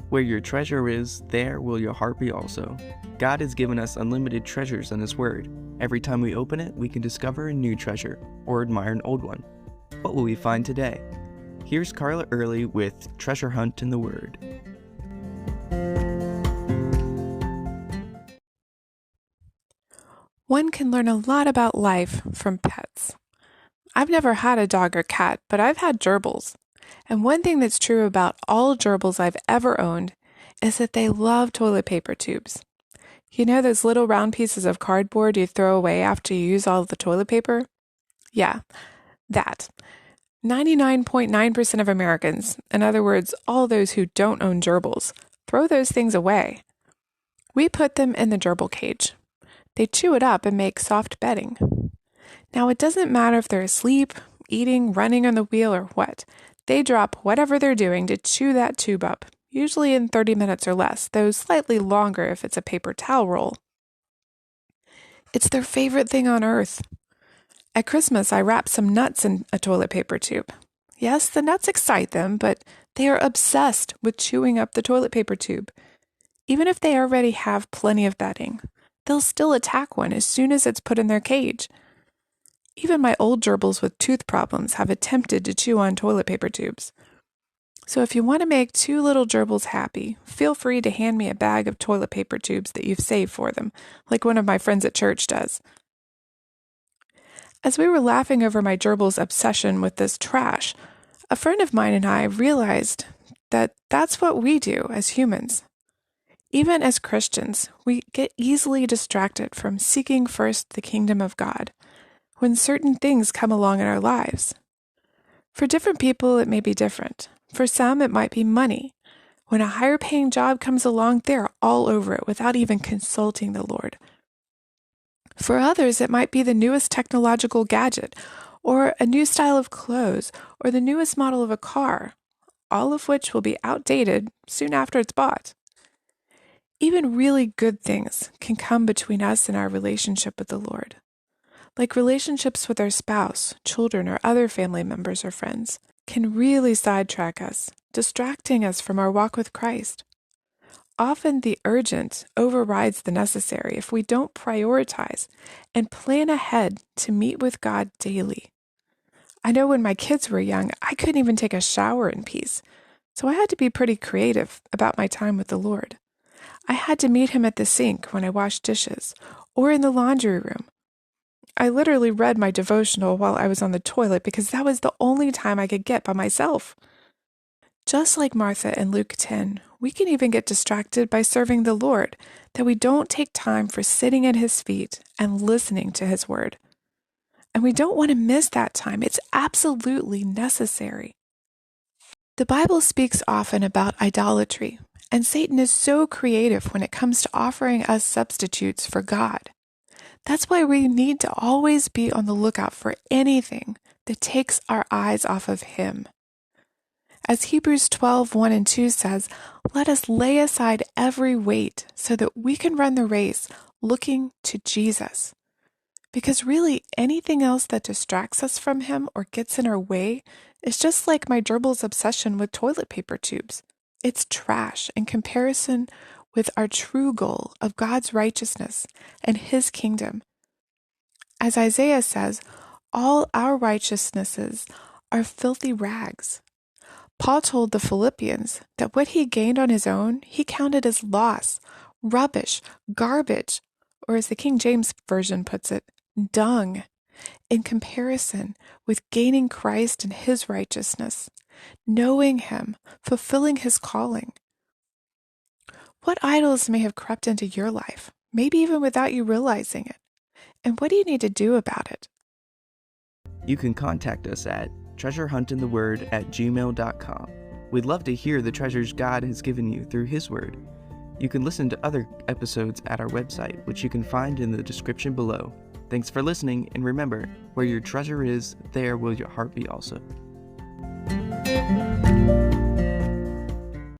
Where your treasure is, there will your heart be also. God has given us unlimited treasures in His Word. Every time we open it, we can discover a new treasure or admire an old one. What will we find today? Here's Carla Early with Treasure Hunt in the Word. One can learn a lot about life from pets. I've never had a dog or cat, but I've had gerbils. And one thing that's true about all gerbils I've ever owned is that they love toilet paper tubes. You know those little round pieces of cardboard you throw away after you use all of the toilet paper? Yeah, that. 99.9% of Americans, in other words, all those who don't own gerbils, throw those things away. We put them in the gerbil cage. They chew it up and make soft bedding. Now, it doesn't matter if they're asleep, eating, running on the wheel, or what. They drop whatever they're doing to chew that tube up, usually in 30 minutes or less, though slightly longer if it's a paper towel roll. It's their favorite thing on earth. At Christmas, I wrapped some nuts in a toilet paper tube. Yes, the nuts excite them, but they are obsessed with chewing up the toilet paper tube. Even if they already have plenty of bedding, they'll still attack one as soon as it's put in their cage. Even my old gerbils with tooth problems have attempted to chew on toilet paper tubes. So if you want to make two little gerbils happy, feel free to hand me a bag of toilet paper tubes that you've saved for them, like one of my friends at church does. As we were laughing over my gerbil's obsession with this trash, a friend of mine and I realized that that's what we do as humans. Even as Christians, we get easily distracted from seeking first the kingdom of God when certain things come along in our lives. For different people, it may be different. For some, it might be money. When a higher paying job comes along, they're all over it without even consulting the Lord. For others, it might be the newest technological gadget, or a new style of clothes, or the newest model of a car, all of which will be outdated soon after it's bought. Even really good things can come between us and our relationship with the Lord. Like relationships with our spouse, children, or other family members or friends can really sidetrack us, distracting us from our walk with Christ. Often the urgent overrides the necessary if we don't prioritize and plan ahead to meet with God daily. I know when my kids were young, I couldn't even take a shower in peace, so I had to be pretty creative about my time with the Lord. I had to meet Him at the sink when I washed dishes, or in the laundry room. I literally read my devotional while I was on the toilet because that was the only time I could get by myself. Just like Martha in Luke 10, we can even get distracted by serving the Lord, that we don't take time for sitting at His feet and listening to His word. And we don't want to miss that time. It's absolutely necessary. The Bible speaks often about idolatry, and Satan is so creative when it comes to offering us substitutes for God. That's why we need to always be on the lookout for anything that takes our eyes off of Him. As Hebrews 12:1 and 2 says, let us lay aside every weight so that we can run the race looking to Jesus. Because really, anything else that distracts us from Him or gets in our way is just like my gerbil's obsession with toilet paper tubes. It's trash in comparison with our true goal of God's righteousness and His kingdom. As Isaiah says, all our righteousnesses are filthy rags. Paul told the Philippians that what he gained on his own, he counted as loss, rubbish, garbage, or as the King James Version puts it, dung, in comparison with gaining Christ and His righteousness, knowing Him, fulfilling His calling. What idols may have crept into your life, maybe even without you realizing it? And what do you need to do about it? You can contact us at treasurehuntintheword@gmail.com. We'd love to hear the treasures God has given you through His Word. You can listen to other episodes at our website, which you can find in the description below. Thanks for listening, and remember, where your treasure is, there will your heart be also.